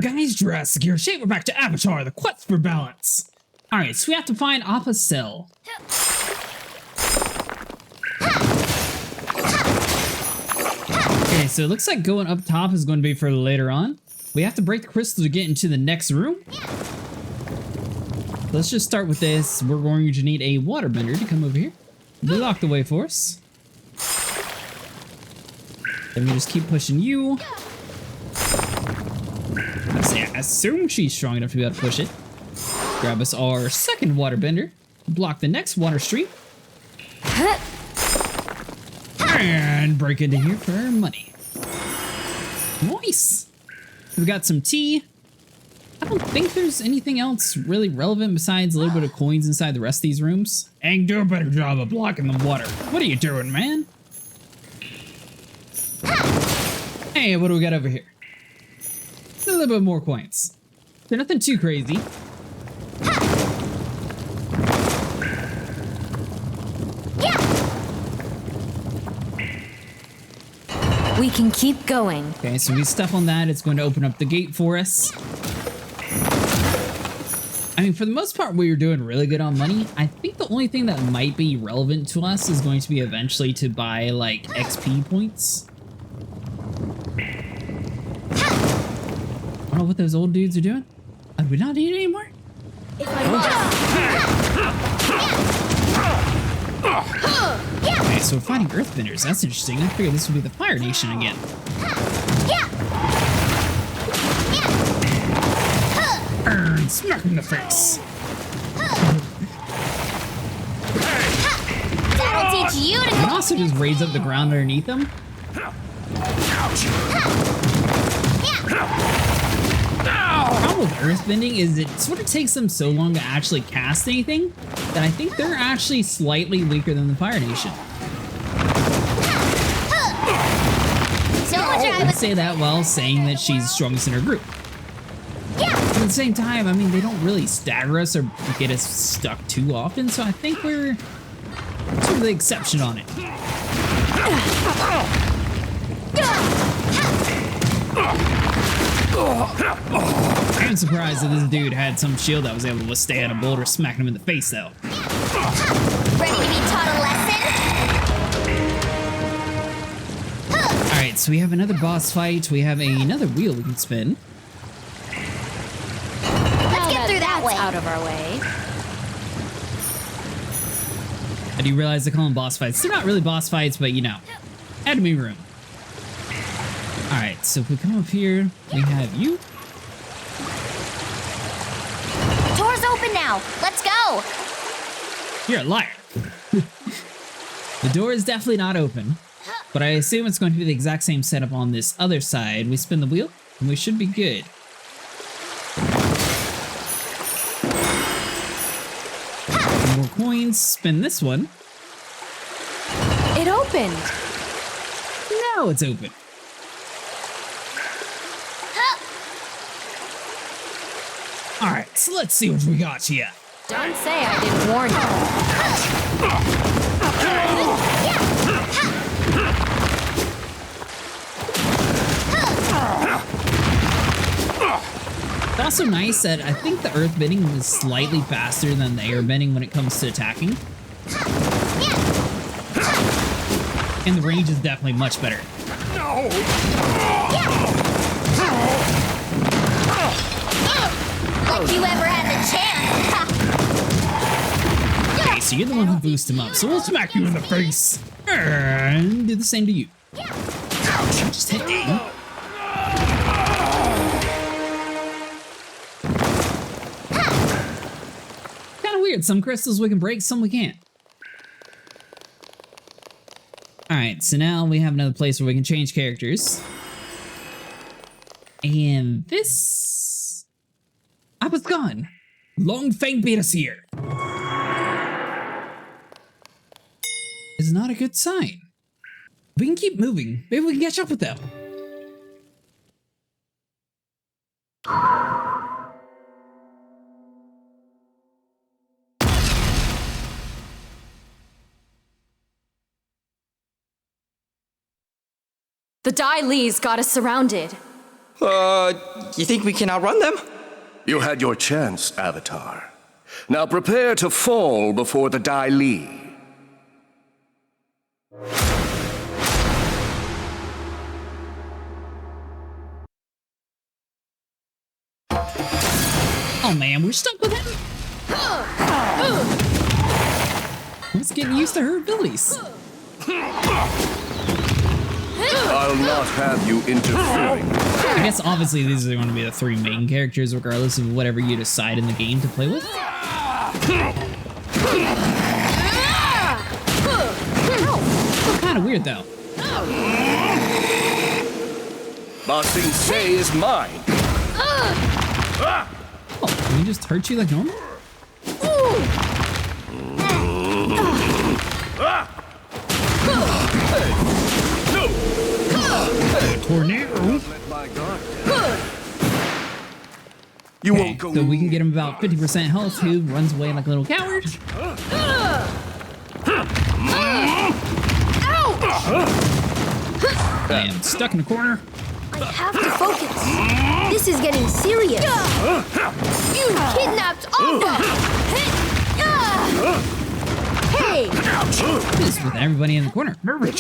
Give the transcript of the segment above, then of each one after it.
Guys, Jurassic here. Shit, we're back to Avatar, the quest for balance. Alright, so we have to find Appa's cell. Okay, so it looks like going up top is going to be for later on. We have to break the crystal to get into the next room. Let's just start with this. We're going to need a waterbender to come over here. Block the way for us. Then we just keep pushing you. I assume she's strong enough to be able to push it. Grab us our second waterbender. Block the next water stream. And break into here for our money. Nice. We got some tea. I don't think there's anything else really relevant besides a little bit of coins inside the rest of these rooms. And do a better job of blocking the water. What are you doing, man? Hey, what do we got over here? A little bit more coins. They're nothing too crazy. We can keep going. Okay, so we step on that. It's going to open up the gate for us. I mean, for the most part, we were doing really good on money. I think the only thing that might be relevant to us is going to be eventually to buy, like, XP points. I don't know what those old dudes are doing. Do we not need it anymore? If I Okay, so we're fighting earthbenders. That's interesting. I figured this would be the Fire Nation again. Burn! Smack in the face! That'll teach you to You can also just raise up the ground underneath them. The problem with earthbending is it sort of takes them so long to actually cast anything that I think they're actually slightly weaker than the Fire Nation. I would say that while saying that she's the strongest in her group. But at the same time, I mean, they don't really stagger us or get us stuck too often, so I think we're sort of the exception on it. I'm surprised that this dude had some shield that was able to withstand a boulder smacking him in the face, though. Ready to be taught a lesson? Alright, so we have another boss fight. We have another wheel we can spin. Let's get through that way. Out of our way. I do realize they call them boss fights. They're not really boss fights, but you know, enemy room. Alright, so if we come up here, we have you. Door's open now. Let's go. You're a liar. The door is definitely not open, but I assume it's going to be the exact same setup on this other side. We spin the wheel, and we should be good. More coins, spin this one. It opened. Now it's open. Alright, so let's see what we got here. Don't say I didn't warn It's also nice that I think the earthbending is slightly faster than the airbending when it comes to attacking. And the range is definitely much better. Like you ever had the chance. Okay, so you're the one who boosted him up, so we'll smack you in the face. And do the same to you. Just hit aim. Kinda weird, some crystals we can break, some we can't. Alright, so now we have another place where we can change characters. And this... Appa's gone. Long Fang beat us here. Is not a good sign. We can keep moving. Maybe we can catch up with them. The Dai Li's got us surrounded. You think we can outrun them? You had your chance, Avatar. Now prepare to fall before the Dai Li. Oh man, we're stuck with him? He's getting used to her abilities. I'll not have you interfering. I guess obviously these are going to be the three main characters regardless of whatever you decide in the game to play with. Still kind of weird though. Ba Sing Se is mine. Oh, can he just hurt you like normal? Tornado. You won't go. So we can get him about 50% health, who runs away like a little coward. I am stuck in a corner. I have to focus. This is getting serious. You kidnapped Appa! Hey! This is with everybody in the corner. There we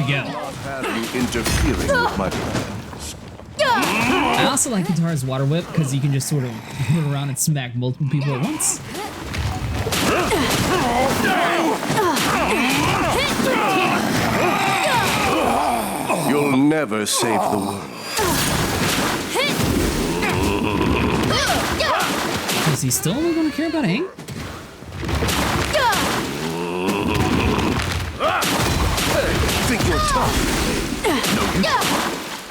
go. I'll have you interfering with my plans. I also like Katara's water whip because you can just sort of run around and smack multiple people at once. You'll never save the world. Is he still only going to care about Aang? Think you're tough?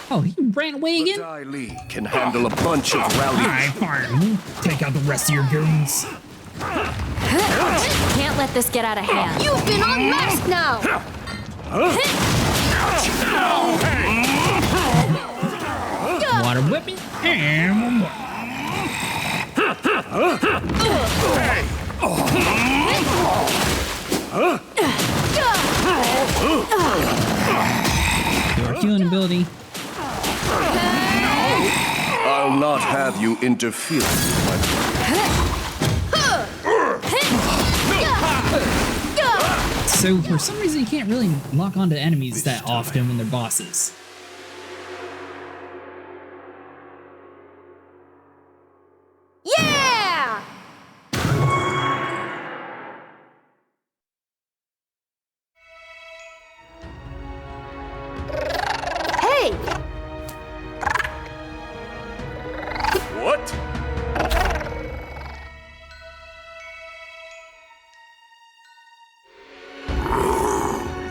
Oh, he ran away again? Dai Li can handle a bunch of rowdy. Alright, fine. Take out the rest of your goons. Can't let this get out of hand. You've been unmasked now! Water whipping. And one more. Your healing ability. I'll not have you interfere with my plans. So for some reason you can't really lock onto enemies that often when they're bosses. Yeah! Hey! What?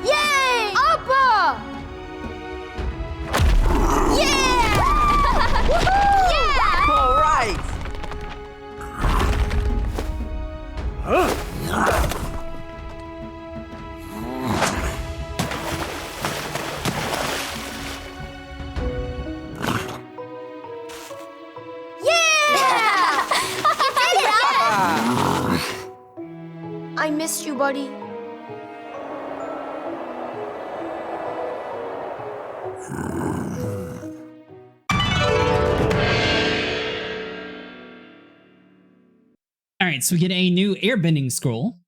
Yay! Appa! Yeah! Yeah! All right. I missed you, buddy. Alright, so we get a new airbending scroll.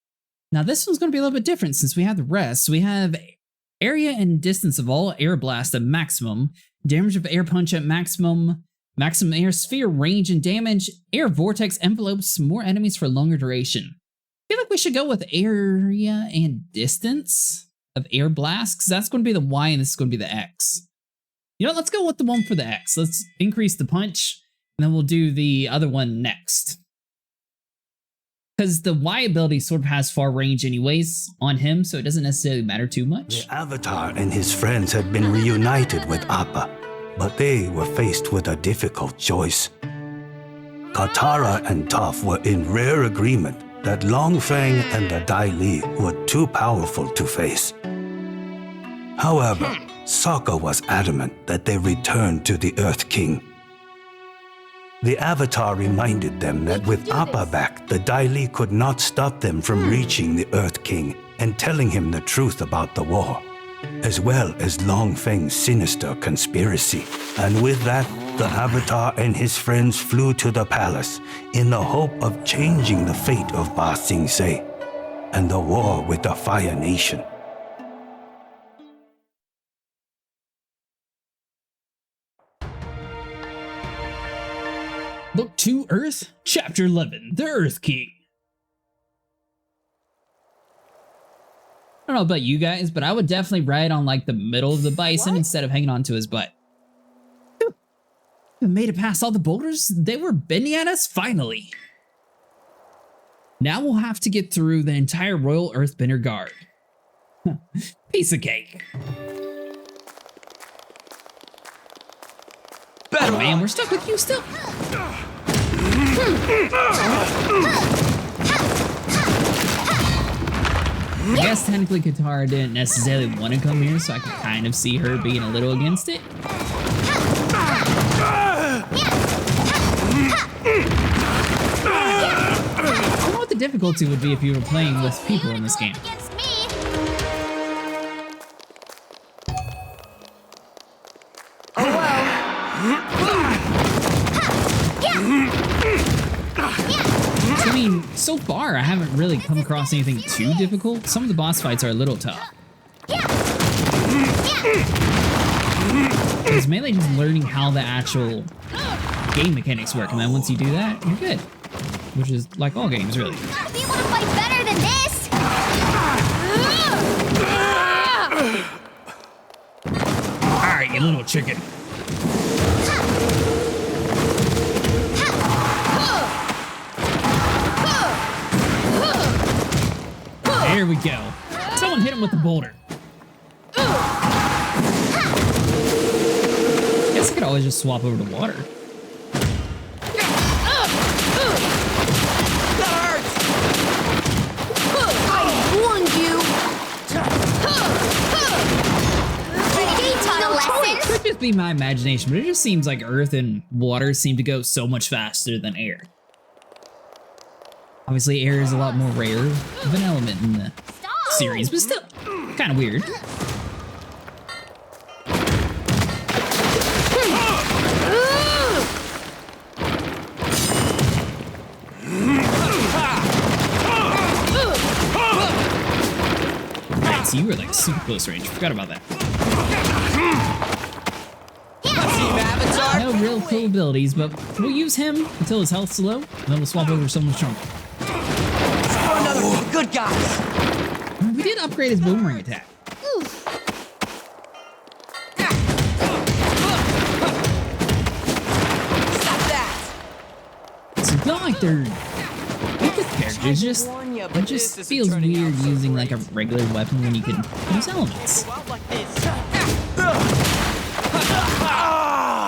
Now this one's going to be a little bit different since we have the rest. So we have area and distance of all air blast at maximum, damage of air punch at maximum, maximum air sphere range and damage, air vortex envelopes more enemies for longer duration. I feel like we should go with area and distance of air blast because that's going to be the Y and this is going to be the X. You know, let's go with the one for the X. Let's increase the punch and then we'll do the other one next. Because the Y ability sort of has far range anyways on him, so it doesn't necessarily matter too much. The Avatar and his friends had been reunited with Appa, but they were faced with a difficult choice. Katara and Toph were in rare agreement that Long Feng and the Dai Li were too powerful to face. However, Sokka was adamant that they return to the Earth King. The Avatar reminded them that with Appa back, the Dai Li could not stop them from reaching the Earth King and telling him the truth about the war. as well as Long Feng's sinister conspiracy. And with that, the Avatar and his friends flew to the palace in the hope of changing the fate of Ba Sing Se and the war with the Fire Nation. Book 2 Earth, Chapter 11, The Earth King. I don't know about you guys, but I would definitely ride on like the middle of the bison instead of hanging onto his butt. We made it past all the boulders? They were bending at us? Finally. Now we'll have to get through the entire Royal Earthbender Guard. Piece of cake. Oh man, we're stuck with you still. I guess technically Katara didn't necessarily want to come here, so I could kind of see her being a little against it. I don't know what the difficulty would be if you were playing with people in this game. I mean, so far I haven't really come across anything too difficult. Some of the boss fights are a little tough. It's mainly just learning how the actual game mechanics work, and then once you do that, you're good. Which is like all games, really. I'll be able to fight better than this! Alright, you little chicken. There we go. Someone hit him with the boulder. Guess I could always just swap over to water. I warned you! It could just be my imagination, but it just seems like earth and water seem to go so much faster than air. Obviously, air is a lot more rare of an element in the series, but still, kind of weird. Right, so you were like super close range. Forgot about that. No real cool abilities, but we'll use him until his health's low, and then we'll swap over to someone stronger. Another for the good guys. We did upgrade his boomerang attack. Stop that. So it's not like they're weakest characters, it just feels weird using like a regular weapon when you can use elements.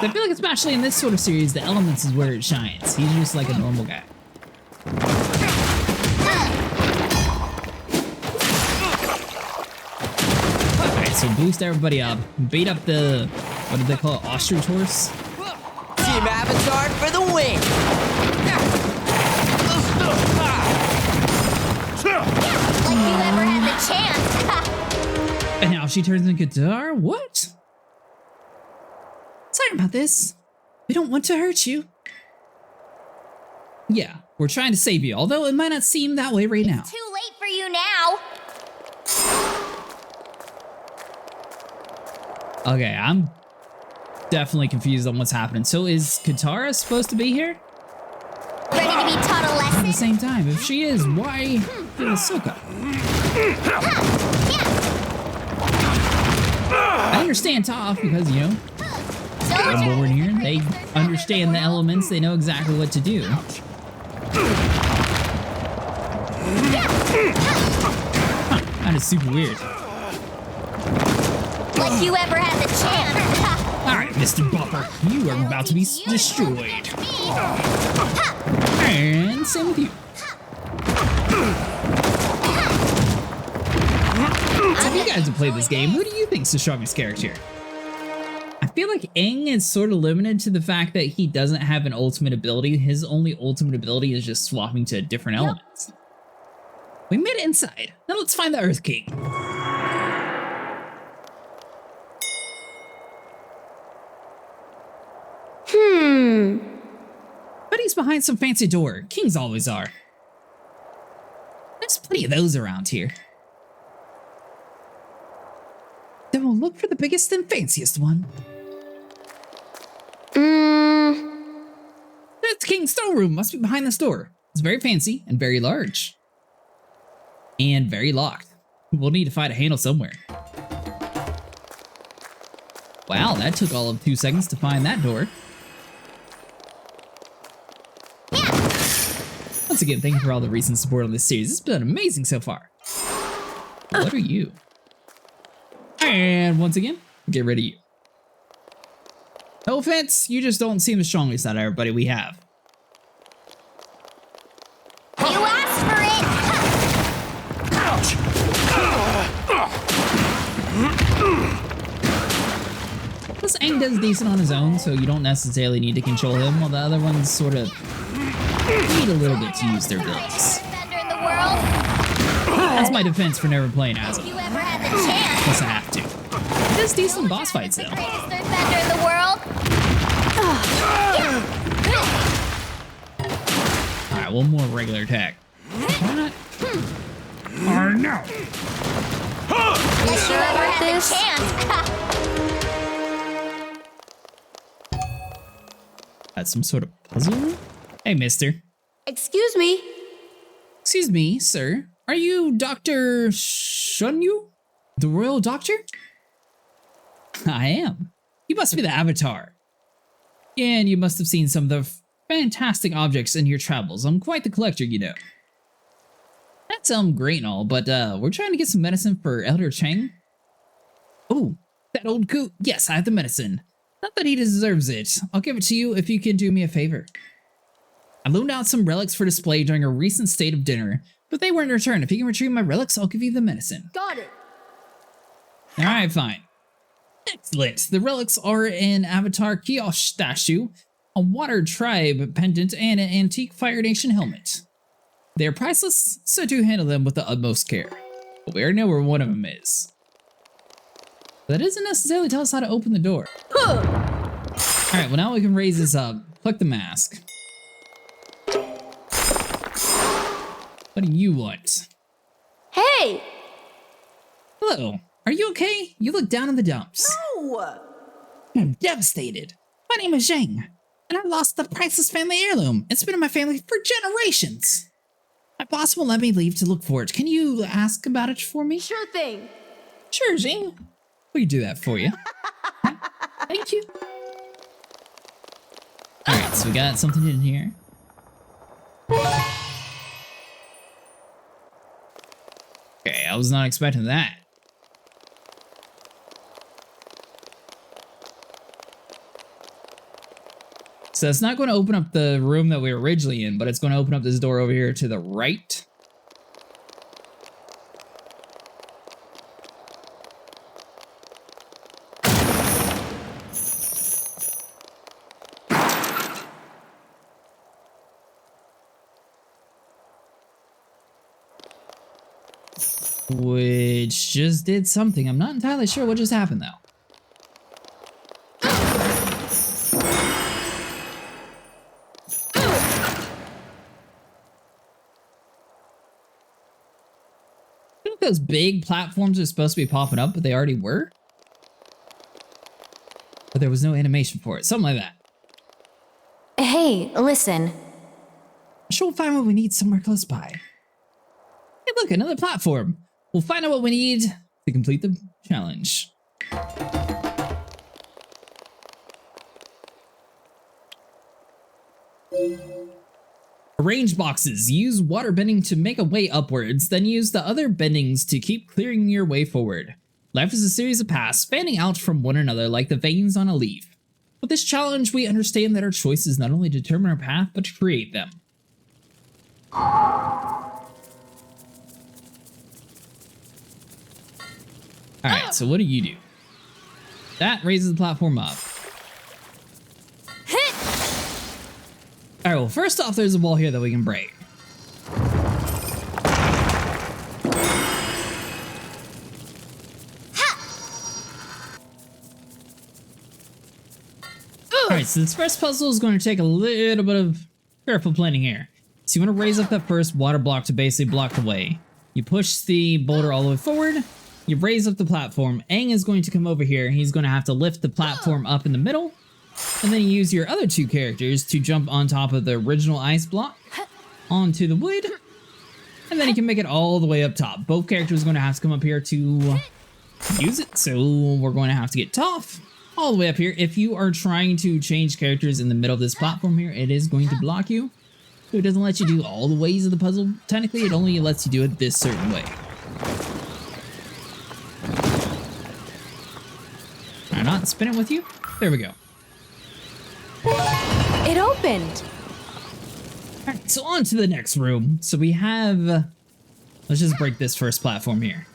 I feel like especially in this sort of series, the elements is where it shines. He's just like a normal guy. Alright, so boost everybody up. Beat up the, what did they call it, ostrich horse? Team Avatar for the win. Like you ever had the chance! And now she turns into Katara? What? Sorry about this. We don't want to hurt you. Yeah, we're trying to save you, although it might not seem that way right now. Too late for you now! Okay, I'm definitely confused on what's happening. So is Katara supposed to be here? Ready to be taught a lesson? At the same time, if she is, why get Ahsoka? I understand Toph because, you know, they're born here, they understand the elements, they know exactly what to do. Huh, that is super weird. Like you ever had the chance! Alright, Mr. Bumper, you are about to be destroyed. And same with you. So if you guys have played this game, who do you think's the strongest character? I feel like Aang is sort of limited to the fact that he doesn't have an ultimate ability. His only ultimate ability is just swapping to different elements. We made it inside. Now let's find the Earth King. But he's behind some fancy door. Kings always are. There's plenty of those around here. Then we'll look for the biggest and fanciest one. There's the king's throne room. Must be behind this door. It's very fancy and very large. And very locked. We'll need to find a handle somewhere. Wow, that took all of 2 seconds to find that door. Once again, thank you for all the recent support on this series. It's been amazing so far. What are you? And once again, get rid of you. No offense, you just don't seem the strongest out of everybody we have. You asked for it! Plus, Aang does decent on his own, so you don't necessarily need to control him, while the other ones sort of need a little bit to use their abilities. Defender in the world. That's my defense for never playing as If him. you ever had the chance. Plus, I have to. He does decent boss fights, though. Greatest defender in the world. Alright, one more regular attack. Why not? Or no. If you ever had the chance. That's some sort of puzzle? Hey, mister. Excuse me. Excuse me, sir. Are you Dr. Shunyu? The royal doctor? I am. You must be the Avatar. And you must have seen some of the fantastic objects in your travels. I'm quite the collector, you know. That's great and all, but we're trying to get some medicine for Elder Chang. Oh, that old coot. Yes, I have the medicine. Not that he deserves it. I'll give it to you if you can do me a favor. I loaned out some relics for display during a recent state of dinner, but they weren't returned. If you can retrieve my relics, I'll give you the medicine. Got it. Alright, fine. Excellent. The relics are an Avatar Kiosh statue, a Water Tribe pendant, and an antique Fire Nation helmet. They are priceless, so do handle them with the utmost care. But we already know where one of them is. That doesn't necessarily tell us how to open the door. Alright, well now we can raise this up. Click the mask. What do you want? Hey! Hello. Are you okay? You look down in the dumps. No! I'm devastated. My name is Zhang, and I lost the priceless family heirloom. It's been in my family for generations. My boss won't let me leave to look for it. Can you ask about it for me? Sure thing. Sure, Zhang. We can do that for you. Thank you. Alright, so we got something in here. Okay, I was not expecting that. So it's not going to open up the room that we were originally in, but it's going to open up this door over here to the right. Which just did something. I'm not entirely sure what just happened, though. I think those big platforms are supposed to be popping up, but they already were. But there was no animation for it. Something like that. Hey, listen. I'm sure we'll find what we need somewhere close by. Hey, look, another platform. We'll find out what we need to complete the challenge. Arrange boxes. Use water bending to make a way upwards, then use the other bendings to keep clearing your way forward. Life is a series of paths, fanning out from one another like the veins on a leaf. With this challenge, we understand that our choices not only determine our path, but create them. Alright, so what do you do? That raises the platform up. Alright, well, first off, there's a wall here that we can break. Alright, so this first puzzle is going to take a little bit of careful planning here. So you want to raise up that first water block to basically block the way. You push the boulder all the way forward. You raise up the platform. Aang is going to come over here. He's going to have to lift the platform up in the middle. And then you use your other two characters to jump on top of the original ice block onto the wood. And then you can make it all the way up top. Both characters are going to have to come up here to use it. So we're going to have to get Toph all the way up here. If you are trying to change characters in the middle of this platform here, it is going to block you. So it doesn't let you do all the ways of the puzzle. Technically, it only lets you do it this certain way. Can I not spin it with you? There we go. It opened. Alright, so on to the next room. So we have... let's just break this first platform here.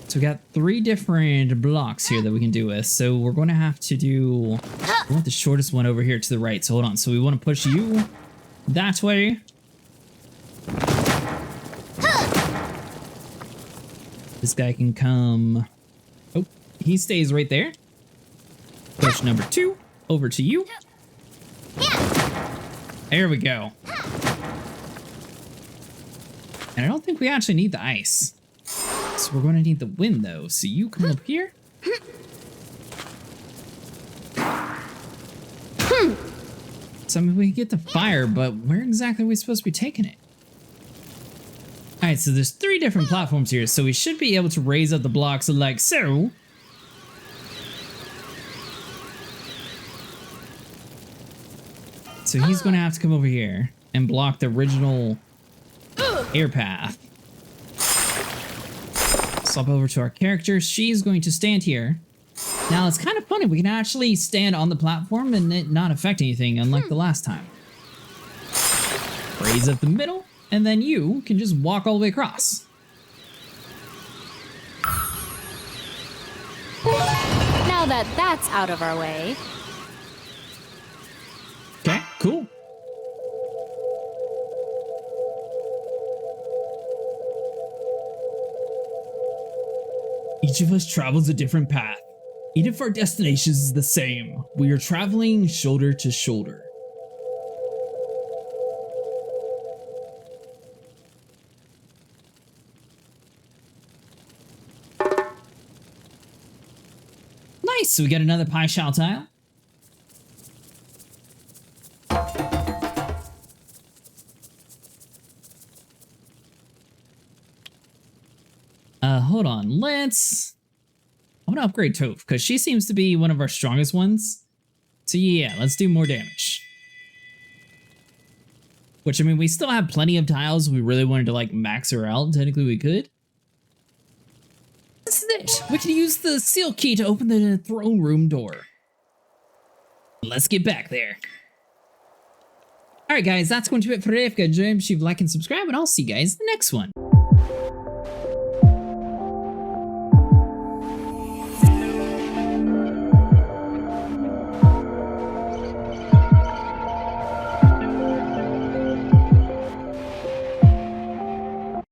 So we got 3 different blocks here that we can do with. So we're going to have to do... I want the shortest one over here to the right. So hold on. So we want to push you that way. This guy can come... oh, he stays right there. Push number 2 over to you. There we go. And I don't think we actually need the ice. So we're going to need the wind though. So you come up here. So I mean, we can get the fire, but where exactly are we supposed to be taking it? Alright, so there's 3 different platforms here. So we should be able to raise up the blocks like so. So he's going to have to come over here and block the original air path. Swap over to our character. She's going to stand here. Now, it's kind of funny. We can actually stand on the platform and it not affect anything, unlike the last time. Raise up the middle, and then you can just walk all the way across. Now that that's out of our way. Okay, cool. Each of us travels a different path. Each of our destinations is the same. We are traveling shoulder to shoulder. Nice, so we got another Pai Shao tile. Hold on, let's... I want to upgrade Toph, because she seems to be one of our strongest ones. So yeah, let's do more damage. Which, I mean, we still have plenty of tiles. We really wanted to, like, max her out. Technically, we could. This is it. We can use the seal key to open the throne room door. Let's get back there. Alright, guys, that's going to be it for today. If you guys enjoyed, make sure you like and subscribe, and I'll see you guys in the next one.